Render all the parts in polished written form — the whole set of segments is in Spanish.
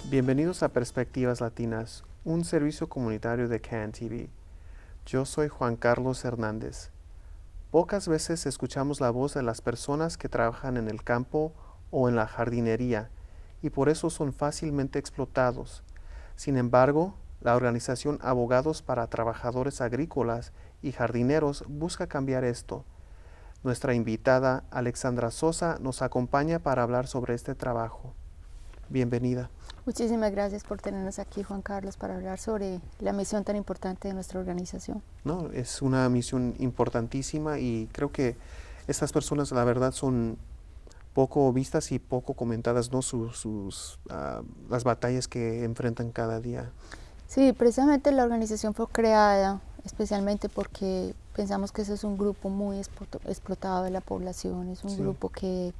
Bienvenidos a Perspectivas Latinas, un servicio comunitario de CAN TV. Yo soy Juan Carlos Hernández. Pocas veces escuchamos la voz de las personas que trabajan en el campo o en la jardinería y por eso son fácilmente explotados. Sin embargo, la organización Abogados para Trabajadores Agrícolas y Jardineros busca cambiar esto. Nuestra invitada Alexandra Sosa nos acompaña para hablar sobre este trabajo. Bienvenida. Muchísimas gracias por tenernos aquí, Juan Carlos, para hablar sobre la misión tan importante de nuestra organización. No, es una misión importantísima y creo que estas personas, la verdad, son poco vistas y poco comentadas, ¿no? Las batallas que enfrentan cada día. Sí, precisamente la organización fue creada especialmente porque pensamos que ese es un grupo muy explotado de la población, es un grupo que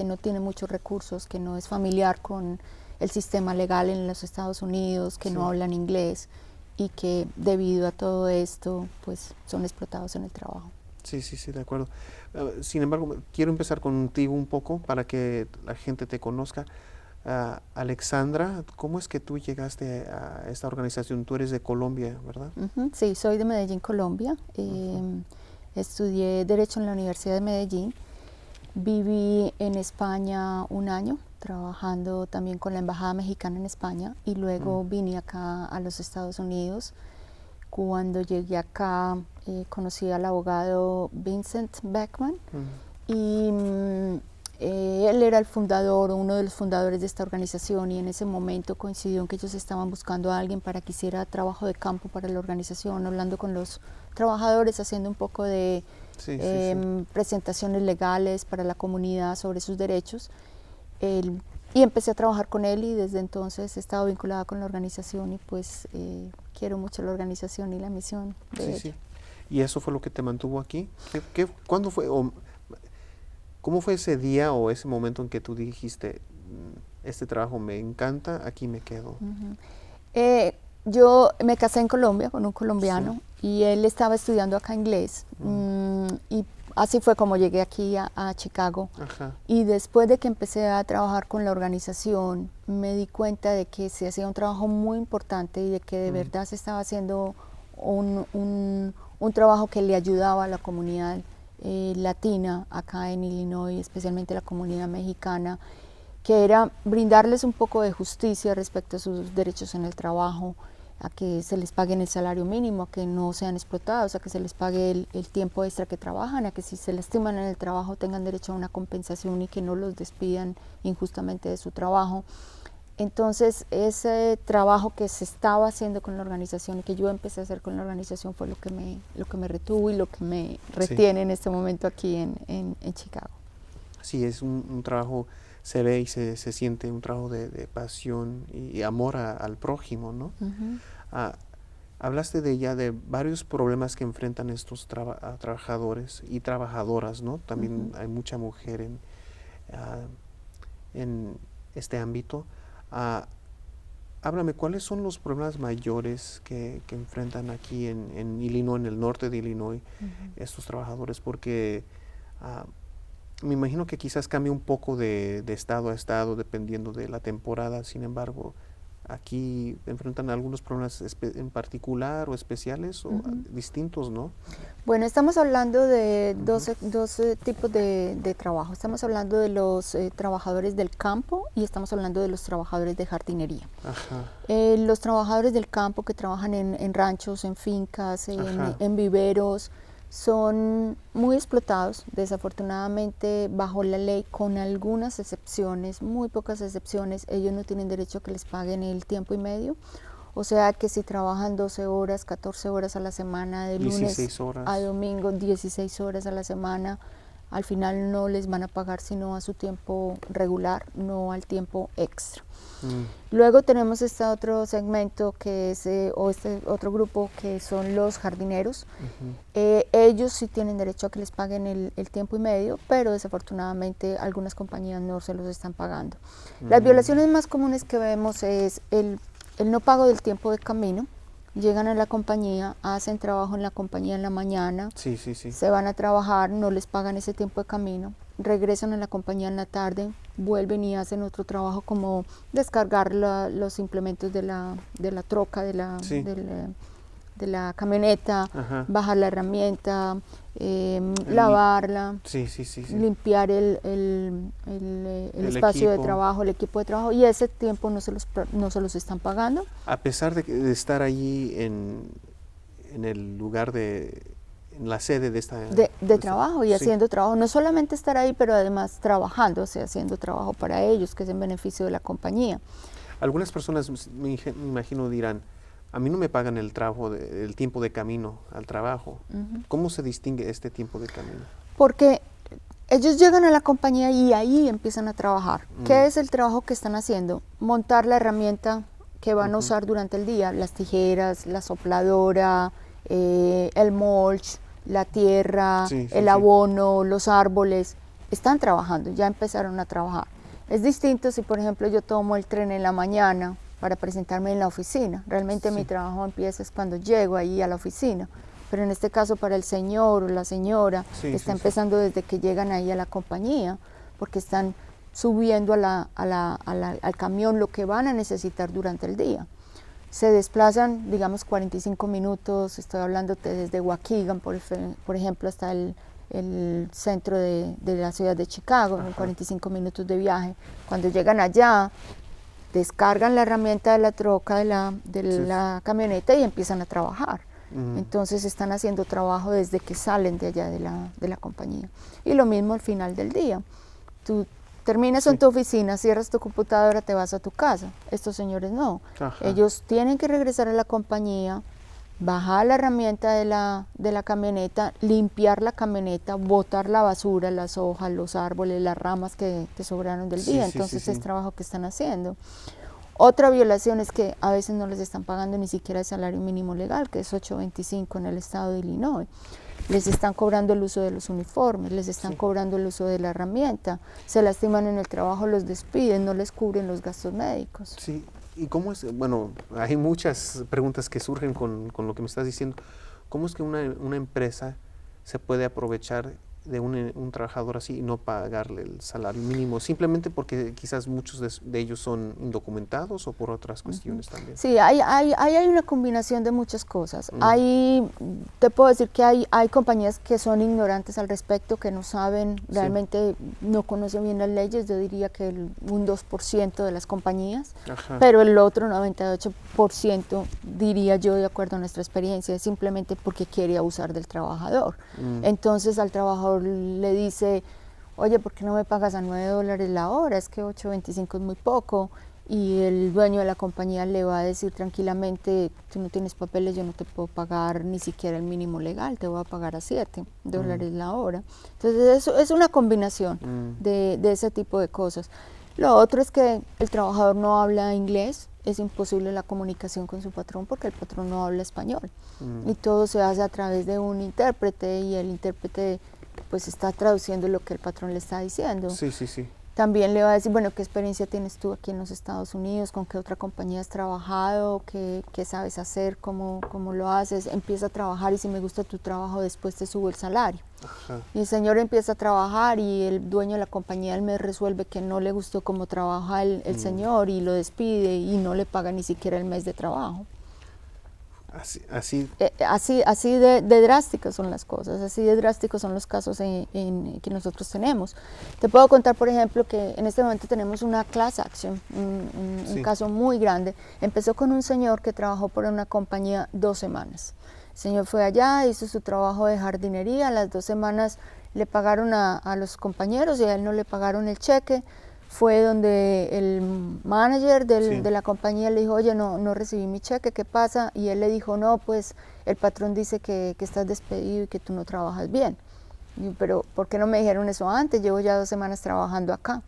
no tiene muchos recursos, que no es familiar con el sistema legal en los Estados Unidos, que no hablan inglés y que debido a todo esto pues son explotados en el trabajo. Sí, de acuerdo. Sin embargo, quiero empezar contigo un poco para que la gente te conozca. Alexandra, ¿cómo es que tú llegaste a esta organización? Tú eres de Colombia, ¿verdad? Sí, soy de Medellín, Colombia. Estudié Derecho en la Universidad de Medellín. Viví en España un año, trabajando también con la Embajada Mexicana en España, y luego vine acá a los Estados Unidos. Cuando llegué acá, conocí al abogado Vincent Beckman, y él era el fundador, uno de los fundadores de esta organización, y en ese momento coincidió en que ellos estaban buscando a alguien para que hiciera trabajo de campo para la organización, hablando con los trabajadores, haciendo un poco de presentaciones legales para la comunidad sobre sus derechos. Y empecé a trabajar con él y desde entonces he estado vinculada con la organización y pues quiero mucho la organización y la misión de ella. ¿Y eso fue lo que te mantuvo aquí? ¿Cuándo fue? ¿Cómo fue ese día o ese momento en que tú dijiste, este trabajo me encanta, aquí me quedo? Yo me casé en Colombia con un colombiano y él estaba estudiando acá inglés y así fue como llegué aquí a Chicago. Y después de que empecé a trabajar con la organización me di cuenta de que se hacía un trabajo muy importante y de que de verdad se estaba haciendo un trabajo que le ayudaba a la comunidad latina acá en Illinois, especialmente la comunidad mexicana, que era brindarles un poco de justicia respecto a sus derechos en el trabajo, a que se les pague el salario mínimo, a que no sean explotados, a que se les pague el tiempo extra que trabajan, a que si se lastiman en el trabajo tengan derecho a una compensación y que no los despidan injustamente de su trabajo. Entonces ese trabajo que se estaba haciendo con la organización y que yo empecé a hacer con la organización fue lo que me retuvo y lo que me retiene en este momento aquí en Chicago. Sí, es un trabajo, se ve y se siente un trabajo de pasión y amor al prójimo, ¿no? Hablaste de varios problemas que enfrentan estos trabajadores y trabajadoras, ¿no? También hay mucha mujer en este ámbito. Háblame, ¿cuáles son los problemas mayores que enfrentan aquí en Illinois, en el norte de Illinois, estos trabajadores? Porque me imagino que quizás cambia un poco de estado a estado dependiendo de la temporada. Sin embargo, aquí enfrentan algunos problemas en particular o especiales o distintos, ¿no? Bueno, estamos hablando de dos tipos de trabajo. Estamos hablando de los trabajadores del campo y estamos hablando de los trabajadores de jardinería. Los trabajadores del campo que trabajan en ranchos, en fincas, en viveros, son muy explotados, desafortunadamente bajo la ley, con algunas excepciones, muy pocas excepciones. Ellos no tienen derecho a que les paguen el tiempo y medio, o sea que si trabajan 12 horas, 14 horas a la semana, de lunes a domingo, 16 horas a la semana, al final no les van a pagar sino a su tiempo regular, no al tiempo extra. Luego tenemos este otro segmento que es, este otro grupo que son los jardineros. Ellos sí tienen derecho a que les paguen el tiempo y medio, pero desafortunadamente algunas compañías no se los están pagando. Las violaciones más comunes que vemos es el no pago del tiempo de camino. Llegan a la compañía, hacen trabajo en la compañía en la mañana, se van a trabajar, no les pagan ese tiempo de camino, regresan a la compañía en la tarde, vuelven y hacen otro trabajo como descargar los implementos de la troca, Sí. de la camioneta, Ajá. bajar la herramienta, lavarla, Sí, sí, sí, sí. limpiar el espacio de equipo. trabajo, el equipo de trabajo, y ese tiempo no se los están pagando. A pesar de estar allí en el lugar en la sede de esta... De trabajo y sí. haciendo trabajo, no solamente estar ahí, pero además trabajando, o sea, haciendo trabajo para ellos, que es en beneficio de la compañía. Algunas personas, me imagino, dirán, a mí no me pagan el tiempo de camino al trabajo. ¿Cómo se distingue este tiempo de camino? Porque ellos llegan a la compañía y ahí empiezan a trabajar. ¿Qué es el trabajo que están haciendo? Montar la herramienta que van a usar durante el día, las tijeras, la sopladora, el mulch, la tierra, el abono, los árboles. Están trabajando, ya empezaron a trabajar. Es distinto si, por ejemplo, yo tomo el tren en la mañana para presentarme en la oficina. Realmente mi trabajo empieza es cuando llego ahí a la oficina. Pero en este caso para el señor o la señora está empezando desde que llegan ahí a la compañía, porque están subiendo al camión lo que van a necesitar durante el día. Se desplazan, digamos, 45 minutos, estoy hablando desde Waukegan, por ejemplo, hasta el centro de la ciudad de Chicago, 45 minutos de viaje. Cuando llegan allá, descargan la herramienta de la troca, de la camioneta y empiezan a trabajar. Entonces están haciendo trabajo desde que salen de allá de la compañía. Y lo mismo al final del día. Tú terminas en tu oficina, cierras tu computadora, te vas a tu casa. Estos señores no. Ellos tienen que regresar a la compañía, bajar la herramienta de la camioneta, limpiar la camioneta, botar la basura, las hojas, los árboles, las ramas que sobraron del día. Entonces es trabajo que están haciendo. Otra violación es que a veces no les están pagando ni siquiera el salario mínimo legal, que es $8.25 en el estado de Illinois. Les están cobrando el uso de los uniformes, les están cobrando el uso de la herramienta, se lastiman en el trabajo, los despiden, no les cubren los gastos médicos. Sí, ¿y cómo es? Bueno, hay muchas preguntas que surgen con lo que me estás diciendo. ¿Cómo es que una empresa se puede aprovechar de un trabajador así y no pagarle el salario mínimo, simplemente porque quizás muchos de ellos son indocumentados o por otras cuestiones también? Sí, hay una combinación de muchas cosas. Te puedo decir que hay compañías que son ignorantes al respecto, que no saben, realmente no conocen bien las leyes. Yo diría que un 2% de las compañías, pero el otro 98%, diría yo, de acuerdo a nuestra experiencia, es simplemente porque quiere abusar del trabajador. Entonces al trabajador le dice, oye, ¿por qué no me pagas a $9 la hora? Es que $8.25 es muy poco. Y el dueño de la compañía le va a decir tranquilamente, tú no tienes papeles, yo no te puedo pagar ni siquiera el mínimo legal, te voy a pagar a $7 la hora. Entonces eso es una combinación de ese tipo de cosas. Lo otro es que el trabajador no habla inglés, es imposible la comunicación con su patrón porque el patrón no habla español. Y todo se hace a través de un intérprete y el intérprete pues está traduciendo lo que el patrón le está diciendo. También le va a decir, bueno, ¿qué experiencia tienes tú aquí en los Estados Unidos? ¿Con qué otra compañía has trabajado? ¿Qué sabes hacer? ¿Cómo lo haces? Empieza a trabajar y si me gusta tu trabajo, después te subo el salario. Y el señor empieza a trabajar y el dueño de la compañía al mes resuelve que no le gustó cómo trabaja el señor y lo despide y no le paga ni siquiera el mes de trabajo. Así de drásticas son las cosas, así de drásticos son los casos que nosotros tenemos. Te puedo contar, por ejemplo, que en este momento tenemos una class action, un caso muy grande. Empezó con un señor que trabajó por una compañía 2 semanas. El señor fue allá, hizo su trabajo de jardinería, a las 2 semanas le pagaron a los compañeros y a él no le pagaron el cheque. Fue donde el manager de la compañía le dijo, oye, no recibí mi cheque, ¿qué pasa? Y él le dijo, no, pues el patrón dice que estás despedido y que tú no trabajas bien. Y yo, pero ¿por qué no me dijeron eso antes? Llevo ya 2 semanas trabajando acá.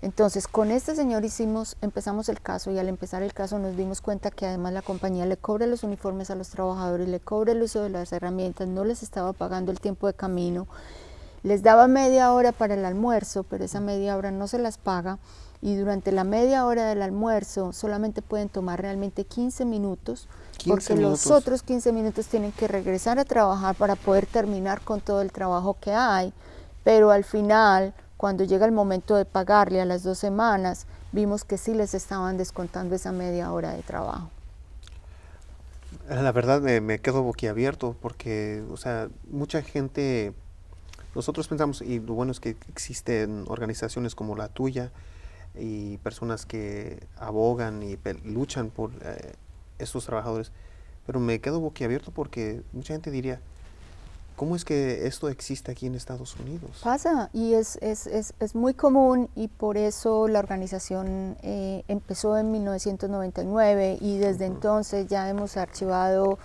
Entonces con este señor empezamos el caso y al empezar el caso nos dimos cuenta que además la compañía le cobra los uniformes a los trabajadores, le cobra el uso de las herramientas, no les estaba pagando el tiempo de camino. Les daba media hora para el almuerzo, pero esa media hora no se las paga y durante la media hora del almuerzo solamente pueden tomar realmente 15 minutos porque los otros 15 minutos tienen que regresar a trabajar para poder terminar con todo el trabajo que hay pero al final, cuando llega el momento de pagarle a las 2 semanas, vimos que sí les estaban descontando esa media hora de trabajo. La verdad me quedo boquiabierto porque, o sea, mucha gente, nosotros pensamos, y lo bueno es que existen organizaciones como la tuya y personas que abogan y luchan por estos trabajadores, pero me quedo boquiabierto porque mucha gente diría, ¿cómo es que esto existe aquí en Estados Unidos? Pasa, y es muy común, y por eso la organización empezó en 1999 y desde entonces ya hemos archivado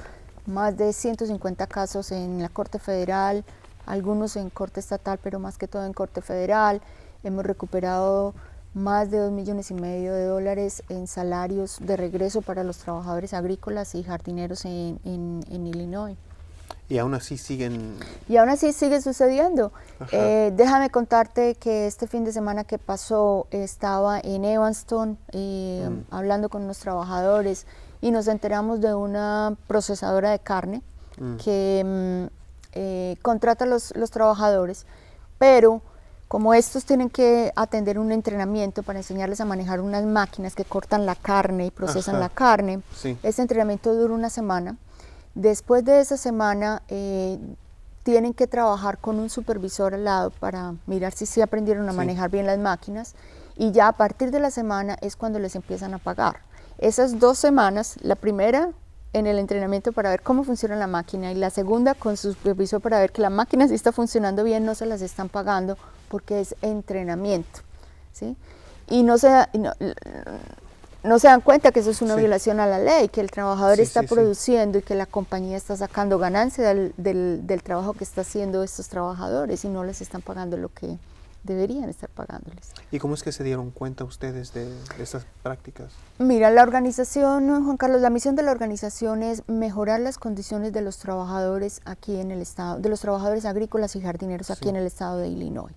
más de 150 casos en la Corte Federal, algunos en Corte Estatal, pero más que todo en Corte Federal. Hemos recuperado más de $2,5 millones en salarios de regreso para los trabajadores agrícolas y jardineros en Illinois. Y aún así siguen... Y aún así sigue sucediendo. Déjame contarte que este fin de semana que pasó estaba en Evanston hablando con unos trabajadores y nos enteramos de una procesadora de carne que contrata a los trabajadores, pero como estos tienen que atender un entrenamiento para enseñarles a manejar unas máquinas que cortan la carne y procesan la carne, ese entrenamiento dura una semana. Después de esa semana tienen que trabajar con un supervisor al lado para mirar si sí aprendieron a manejar bien las máquinas, y ya a partir de la semana es cuando les empiezan a pagar. Esas 2 semanas, la primera en el entrenamiento para ver cómo funciona la máquina y la segunda con su supervisor para ver que la máquina sí está funcionando bien, no se las están pagando porque es entrenamiento, ¿sí? Y no se dan cuenta que eso es una violación a la ley, que el trabajador está produciendo y que la compañía está sacando ganancia del trabajo que está haciendo estos trabajadores y no les están pagando lo que deberían estar pagándoles. ¿Y cómo es que se dieron cuenta ustedes de estas prácticas? Mira, la organización, Juan Carlos, la misión de la organización es mejorar las condiciones de los trabajadores aquí en el estado, de los trabajadores agrícolas y jardineros aquí en el estado de Illinois.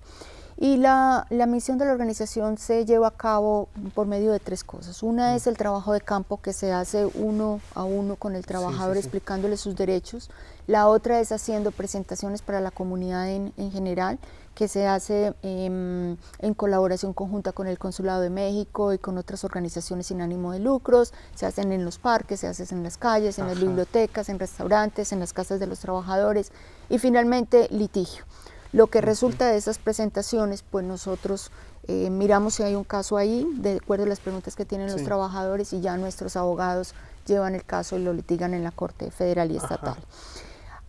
Y la misión de la organización se lleva a cabo por medio de 3 cosas. Una es el trabajo de campo que se hace uno a uno con el trabajador explicándole sus derechos. La otra es haciendo presentaciones para la comunidad en general, que se hace en colaboración conjunta con el Consulado de México y con otras organizaciones sin ánimo de lucros. Se hacen en los parques, se hacen en las calles, en las bibliotecas, en restaurantes, en las casas de los trabajadores. Y finalmente, litigio. Lo que resulta de esas presentaciones, pues nosotros miramos si hay un caso ahí, de acuerdo a las preguntas que tienen los trabajadores, y ya nuestros abogados llevan el caso y lo litigan en la Corte Federal y Estatal.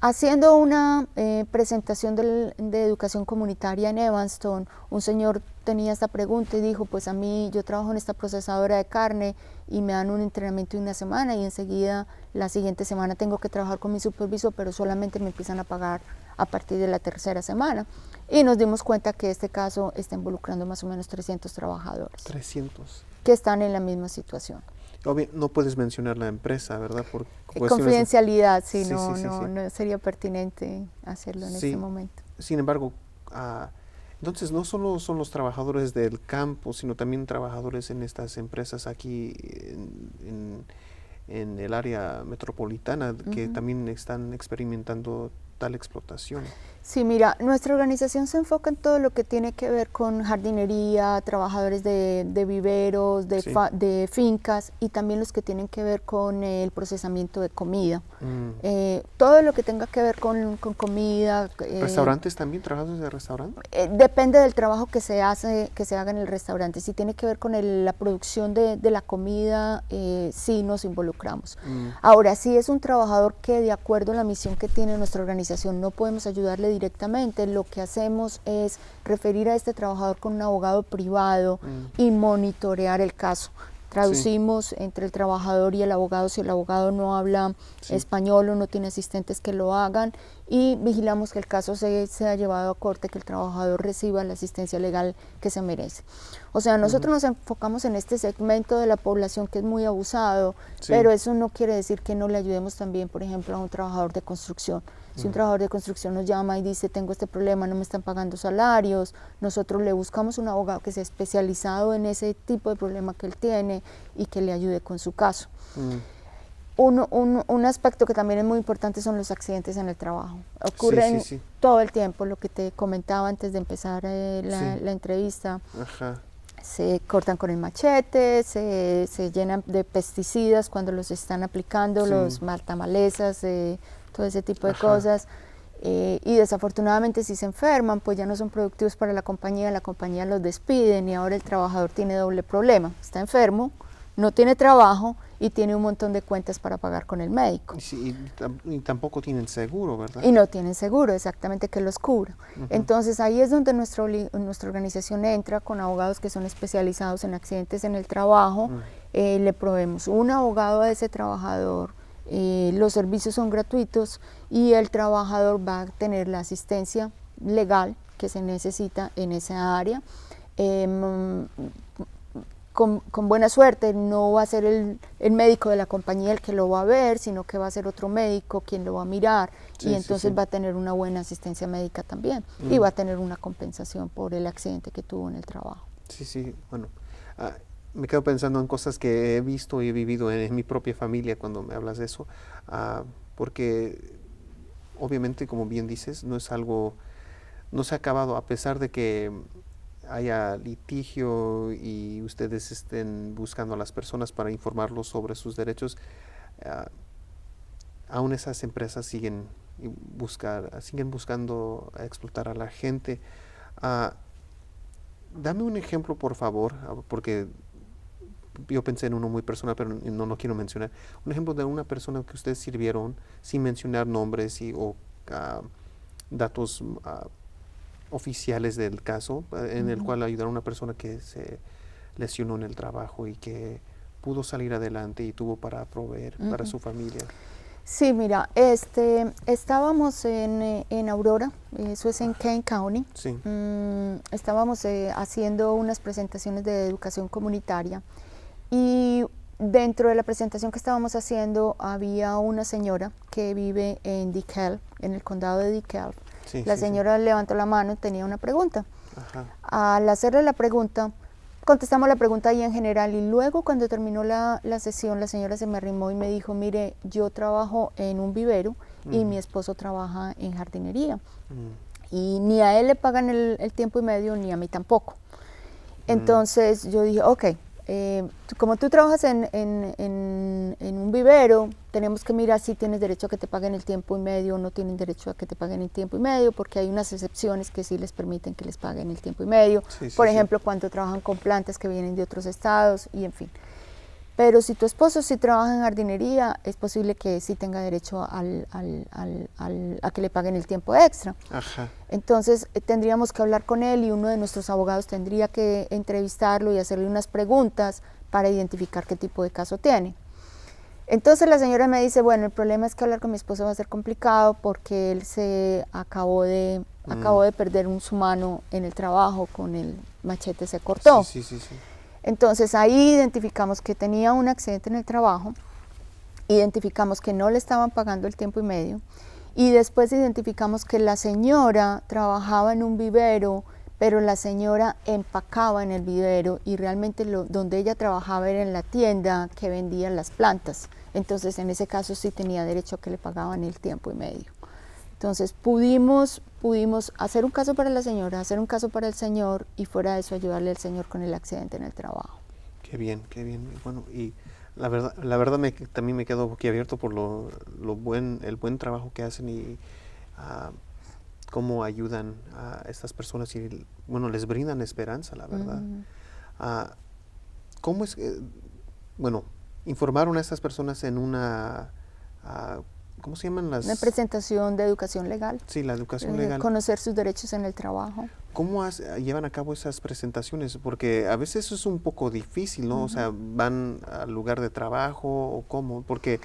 Haciendo una presentación de educación comunitaria en Evanston, un señor tenía esta pregunta y dijo, pues a mí, yo trabajo en esta procesadora de carne y me dan un entrenamiento de una semana y enseguida la siguiente semana tengo que trabajar con mi supervisor, pero solamente me empiezan a pagar a partir de la 3ª semana. Y nos dimos cuenta que este caso está involucrando más o menos 300 trabajadores. 300. Que están en la misma situación. Obvio, no puedes mencionar la empresa, ¿verdad? Por confidencialidad, no sería pertinente hacerlo en este momento. Sin embargo, entonces no solo son los trabajadores del campo, sino también trabajadores en estas empresas aquí en el área metropolitana que también están experimentando tal explotación. Sí, mira, nuestra organización se enfoca en todo lo que tiene que ver con jardinería, trabajadores de viveros, de fincas, y también los que tienen que ver con el procesamiento de comida. Todo lo que tenga que ver con comida. ¿Restaurantes también? ¿Trabajadores de restaurante? Depende del trabajo que se haga en el restaurante. Si tiene que ver con la producción de la comida, sí nos involucramos. Ahora, si es un trabajador que de acuerdo a la misión que tiene nuestra organización no podemos ayudarle directamente, lo que hacemos es referir a este trabajador con un abogado privado y monitorear el caso. Traducimos entre el trabajador y el abogado si el abogado no habla español o no tiene asistentes que lo hagan, y vigilamos que el caso sea llevado a corte, que el trabajador reciba la asistencia legal que se merece. O sea, nosotros nos enfocamos en este segmento de la población que es muy abusado, pero eso no quiere decir que no le ayudemos también, por ejemplo, a un trabajador de construcción. Si un trabajador de construcción nos llama y dice, tengo este problema, no me están pagando salarios, nosotros le buscamos un abogado que sea especializado en ese tipo de problema que él tiene y que le ayude con su caso. un aspecto que también es muy importante son los accidentes en el trabajo. Ocurren todo el tiempo, lo que te comentaba antes de empezar la entrevista. Ajá. Se cortan con el machete, se llenan de pesticidas cuando los están aplicando, los matamalezas, todo ese tipo de cosas. Y desafortunadamente si se enferman, pues ya no son productivos para la compañía los despiden y ahora el trabajador tiene doble problema. Está enfermo, no tiene trabajo y tiene un montón de cuentas para pagar con el médico. Y tampoco tienen seguro, ¿verdad? Y no tienen seguro, exactamente, que los cubra. Entonces ahí es donde nuestra organización entra con abogados que son especializados en accidentes en el trabajo. Le proveemos un abogado a ese trabajador, los servicios son gratuitos y el trabajador va a tener la asistencia legal que se necesita en esa área. Con buena suerte no va a ser el médico de la compañía el que lo va a ver, sino que va a ser otro médico quien lo va a mirar y entonces va a tener una buena asistencia médica también y va a tener una compensación por el accidente que tuvo en el trabajo. Sí, bueno, me quedo pensando en cosas que he visto y he vivido en mi propia familia cuando me hablas de eso, porque obviamente, como bien dices, no se ha acabado, a pesar de que haya litigio y ustedes estén buscando a las personas para informarlos sobre sus derechos, aún esas empresas siguen buscando explotar a la gente. Dame un ejemplo, por favor, porque yo pensé en uno muy personal, pero no lo quiero mencionar. Un ejemplo de una persona que ustedes sirvieron sin mencionar nombres o datos oficiales del caso, en el cual ayudaron a una persona que se lesionó en el trabajo y que pudo salir adelante y tuvo para proveer para su familia. Sí, mira, estábamos en Aurora, eso es en Kane County. Sí. Estábamos haciendo unas presentaciones de educación comunitaria y dentro de la presentación que estábamos haciendo había una señora que vive en DeKalb, en el condado de DeKalb. La señora levantó la mano y tenía una pregunta. Al hacerle la pregunta, contestamos la pregunta ahí en general y luego cuando terminó la sesión la señora se me arrimó y me dijo, mire, yo trabajo en un vivero y mi esposo trabaja en jardinería y ni a él le pagan el tiempo y medio ni a mí tampoco. Entonces yo dije, ok, como tú trabajas en un vivero, tenemos que mirar si tienes derecho a que te paguen el tiempo y medio o no tienen derecho a que te paguen el tiempo y medio, porque hay unas excepciones que sí les permiten que les paguen el tiempo y medio, por ejemplo, cuando trabajan con plantas que vienen de otros estados y en fin. Pero si tu esposo sí trabaja en jardinería, es posible que sí tenga derecho a que le paguen el tiempo extra. Entonces tendríamos que hablar con él y uno de nuestros abogados tendría que entrevistarlo y hacerle unas preguntas para identificar qué tipo de caso tiene. Entonces la señora me dice, bueno, el problema es que hablar con mi esposo va a ser complicado porque él se acabó de perder su mano en el trabajo, con el machete se cortó. Entonces ahí identificamos que tenía un accidente en el trabajo, identificamos que no le estaban pagando el tiempo y medio y después identificamos que la señora trabajaba en un vivero, pero la señora empacaba en el vivero y realmente donde ella trabajaba era en la tienda que vendía las plantas. Entonces en ese caso sí tenía derecho a que le pagaban el tiempo y medio. Entonces pudimos hacer un caso para la señora, hacer un caso para el señor y fuera de eso ayudarle al señor con el accidente en el trabajo. Qué bien. Bueno, y la verdad también me quedo boquiabierto por el buen trabajo que hacen y cómo ayudan a estas personas y bueno, les brindan esperanza, la verdad. ¿Cómo es informaron a estas personas en una ¿cómo se llaman las? Una presentación de educación legal. Sí, la educación legal. Conocer sus derechos en el trabajo. ¿Cómo llevan a cabo esas presentaciones? Porque a veces eso es un poco difícil, ¿no? O sea, van al lugar de trabajo o cómo, porque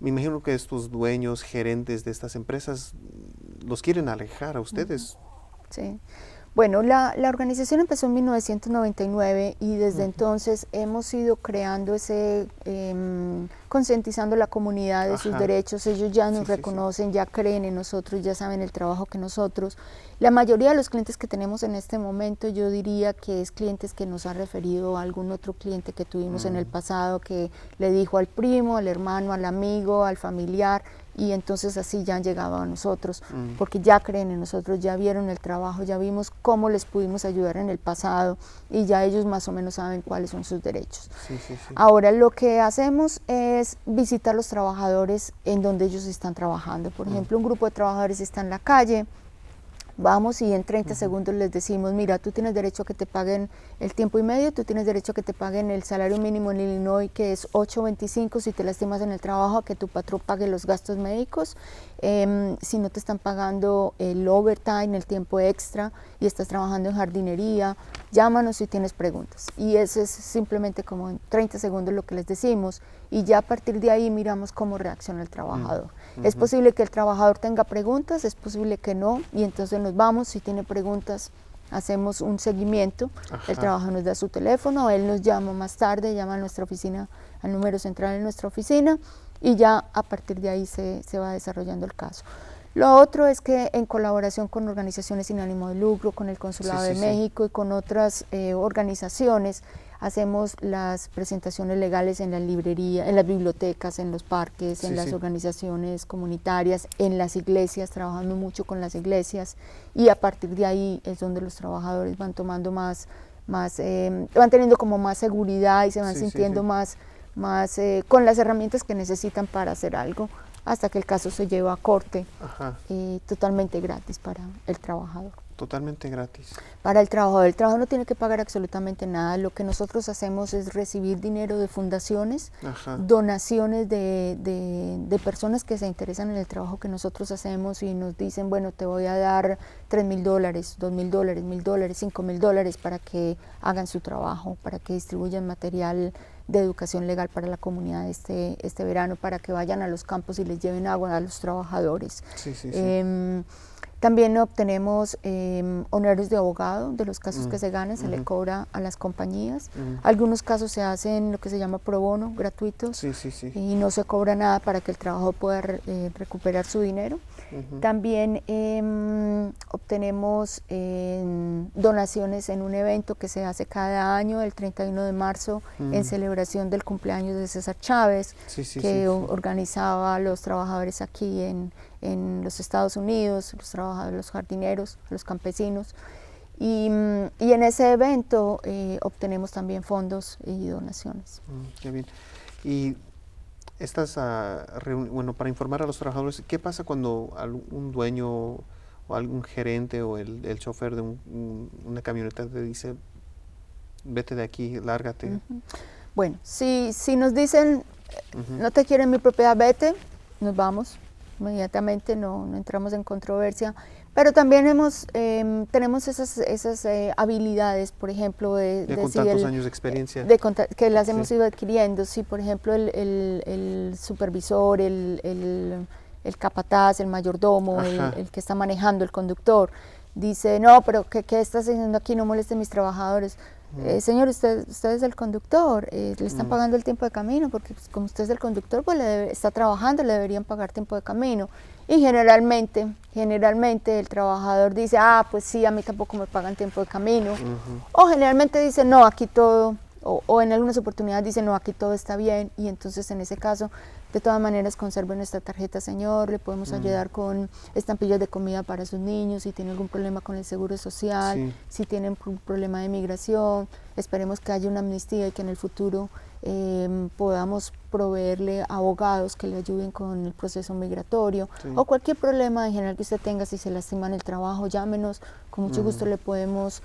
me imagino que estos dueños, gerentes de estas empresas los quieren alejar a ustedes. Sí. Bueno, la organización empezó en 1999 y desde entonces hemos ido creando concientizando a la comunidad de sus derechos. Ellos ya nos reconocen, ya creen en nosotros, ya saben el trabajo que nosotros. La mayoría de los clientes que tenemos en este momento, yo diría que es clientes que nos ha referido a algún otro cliente que tuvimos en el pasado, que le dijo al primo, al hermano, al amigo, al familiar, y entonces así ya han llegado a nosotros, porque ya creen en nosotros, ya vieron el trabajo, ya vimos cómo les pudimos ayudar en el pasado y ya ellos más o menos saben cuáles son sus derechos. Ahora lo que hacemos es visitar los trabajadores en donde ellos están trabajando. Por ejemplo, un grupo de trabajadores está en la calle, vamos y en 30 segundos les decimos, mira, tú tienes derecho a que te paguen el tiempo y medio, tú tienes derecho a que te paguen el salario mínimo en Illinois, que es $8.25 si te lastimas en el trabajo, a que tu patrón pague los gastos médicos, si no te están pagando el overtime, el tiempo extra, y estás trabajando en jardinería, llámanos si tienes preguntas. Y eso es simplemente como en 30 segundos lo que les decimos, y ya a partir de ahí miramos cómo reacciona el trabajador. Es posible que el trabajador tenga preguntas, es posible que no, y entonces nos vamos, si tiene preguntas, hacemos un seguimiento, el trabajador nos da su teléfono, él nos llama más tarde, llama a nuestra oficina, al número central de nuestra oficina, y ya a partir de ahí se va desarrollando el caso. Lo otro es que en colaboración con organizaciones sin ánimo de lucro, con el Consulado de México y con otras organizaciones, hacemos las presentaciones legales en la librería, en las bibliotecas, en los parques, en las organizaciones comunitarias, en las iglesias, trabajando mucho con las iglesias, y a partir de ahí es donde los trabajadores van tomando van teniendo como más seguridad y se van sintiendo más con las herramientas que necesitan para hacer algo, hasta que el caso se lleva a corte, totalmente gratis para el trabajador. Totalmente gratis. Para el trabajador no tiene que pagar absolutamente nada. Lo que nosotros hacemos es recibir dinero de fundaciones, donaciones de personas que se interesan en el trabajo que nosotros hacemos y nos dicen, bueno, te voy a dar $3,000, $2,000, $1,000, $5,000 para que hagan su trabajo, para que distribuyan material de educación legal para la comunidad este verano, para que vayan a los campos y les lleven agua a los trabajadores. También obtenemos honorarios de abogado de los casos que se ganan, se le cobra a las compañías. Algunos casos se hacen lo que se llama pro bono, gratuitos, y no se cobra nada para que el trabajador pueda recuperar su dinero. También obtenemos donaciones en un evento que se hace cada año, el 31 de marzo, en celebración del cumpleaños de César Chávez, que organizaba a los trabajadores aquí en los Estados Unidos, los trabajadores, los jardineros, los campesinos. Y en ese evento obtenemos también fondos y donaciones. Qué bien. Y estas, bueno, para informar a los trabajadores, ¿qué pasa cuando un dueño o algún gerente o el chofer de una camioneta te dice, vete de aquí, lárgate? Bueno, si nos dicen, no te quiero en mi propiedad, vete, nos vamos. Inmediatamente no entramos en controversia, pero también tenemos esas habilidades, por ejemplo, con tantos años de experiencia que las hemos ido adquiriendo. Si por ejemplo el supervisor, el capataz, el mayordomo, el que está manejando, el conductor, dice, no, pero ¿qué estás haciendo aquí? No moleste a mis trabajadores. Señor, usted es el conductor, le están pagando el tiempo de camino, porque pues, como usted es el conductor, pues está trabajando, le deberían pagar tiempo de camino. Y generalmente el trabajador dice, pues sí, a mí tampoco me pagan tiempo de camino. O generalmente dice, no, aquí todo, o en algunas oportunidades dice, no, aquí todo está bien, y entonces en ese caso, de todas maneras, conserve nuestra tarjeta, señor, le podemos ayudar con estampillas de comida para sus niños, si tiene algún problema con el seguro social, si tienen un problema de migración, esperemos que haya una amnistía y que en el futuro podamos proveerle abogados que le ayuden con el proceso migratorio, o cualquier problema en general que usted tenga, si se lastima en el trabajo, llámenos, con mucho gusto le podemos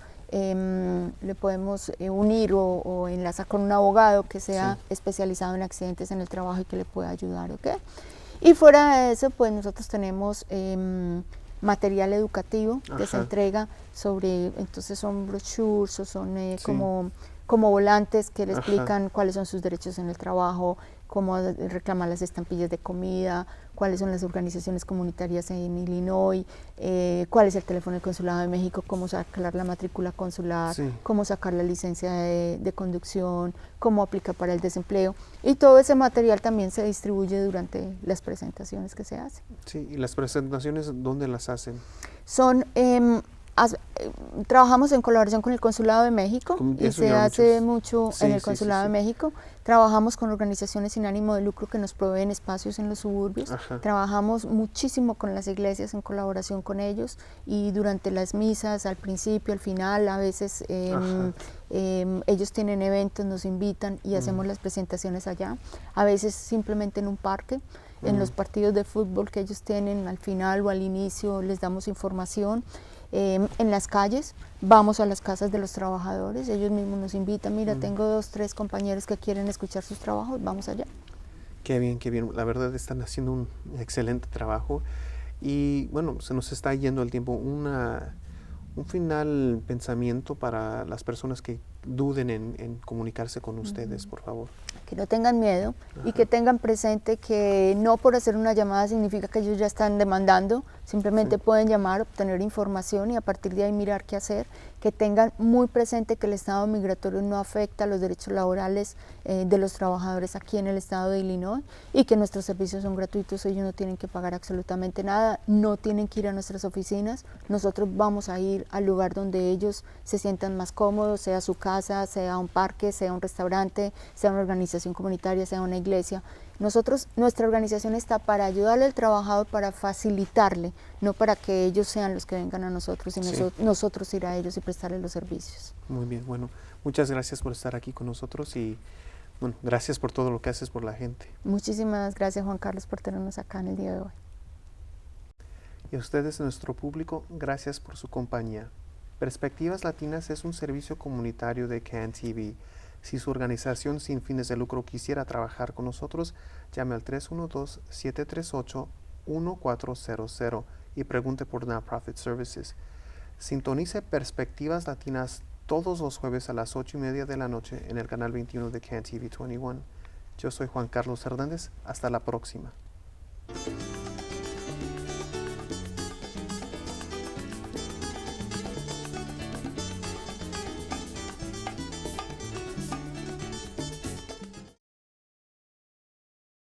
unir o enlazar con un abogado que sea especializado en accidentes en el trabajo y que le pueda ayudar, ¿ok? Y fuera de eso, pues nosotros tenemos material educativo que se entrega sobre, entonces son brochures o son como volantes que le Ajá. explican cuáles son sus derechos en el trabajo, cómo reclamar las estampillas de comida, cuáles son las organizaciones comunitarias en Illinois, cuál es el teléfono del Consulado de México, cómo sacar la matrícula consular, Sí. cómo sacar la licencia de conducción, cómo aplicar para el desempleo. Y todo ese material también se distribuye durante las presentaciones que se hacen. Sí, ¿y las presentaciones dónde las hacen? Son, trabajamos en colaboración con el Consulado de México y se hace mucho en el Consulado de México. Trabajamos con organizaciones sin ánimo de lucro que nos proveen espacios en los suburbios. Ajá. Trabajamos muchísimo con las iglesias en colaboración con ellos y durante las misas, al principio, al final, a veces ellos tienen eventos, nos invitan y hacemos las presentaciones allá. A veces simplemente en un parque. En los partidos de fútbol que ellos tienen al final o al inicio les damos información. En las calles, vamos a las casas de los trabajadores, ellos mismos nos invitan, mira, tengo 2, 3 compañeros que quieren escuchar sus trabajos, vamos allá. Qué bien, la verdad están haciendo un excelente trabajo y bueno, se nos está yendo el tiempo. Un final pensamiento para las personas que duden en comunicarse con ustedes, por favor. Que no tengan miedo y que tengan presente que no por hacer una llamada significa que ellos ya están demandando, simplemente pueden llamar, obtener información y a partir de ahí mirar qué hacer. Que tengan muy presente que el estado migratorio no afecta a los derechos laborales de los trabajadores aquí en el estado de Illinois y que nuestros servicios son gratuitos, ellos no tienen que pagar absolutamente nada, no tienen que ir a nuestras oficinas, nosotros vamos a ir al lugar donde ellos se sientan más cómodos, sea su casa, sea un parque, sea un restaurante, sea una organización comunitaria, sea una iglesia. Nuestra organización está para ayudarle al trabajador, para facilitarle, no para que ellos sean los que vengan a nosotros, sino nosotros ir a ellos y prestarles los servicios. Muy bien, bueno, muchas gracias por estar aquí con nosotros y bueno, gracias por todo lo que haces por la gente. Muchísimas gracias, Juan Carlos, por tenernos acá en el día de hoy. Y a ustedes, nuestro público, gracias por su compañía. Perspectivas Latinas es un servicio comunitario de CAN TV. Si su organización sin fines de lucro quisiera trabajar con nosotros, llame al 312-738-1400 y pregunte por Nonprofit Services. Sintonice Perspectivas Latinas todos los jueves a las 8:30 de la noche en el canal 21 de CAN TV 21. Yo soy Juan Carlos Hernández. Hasta la próxima.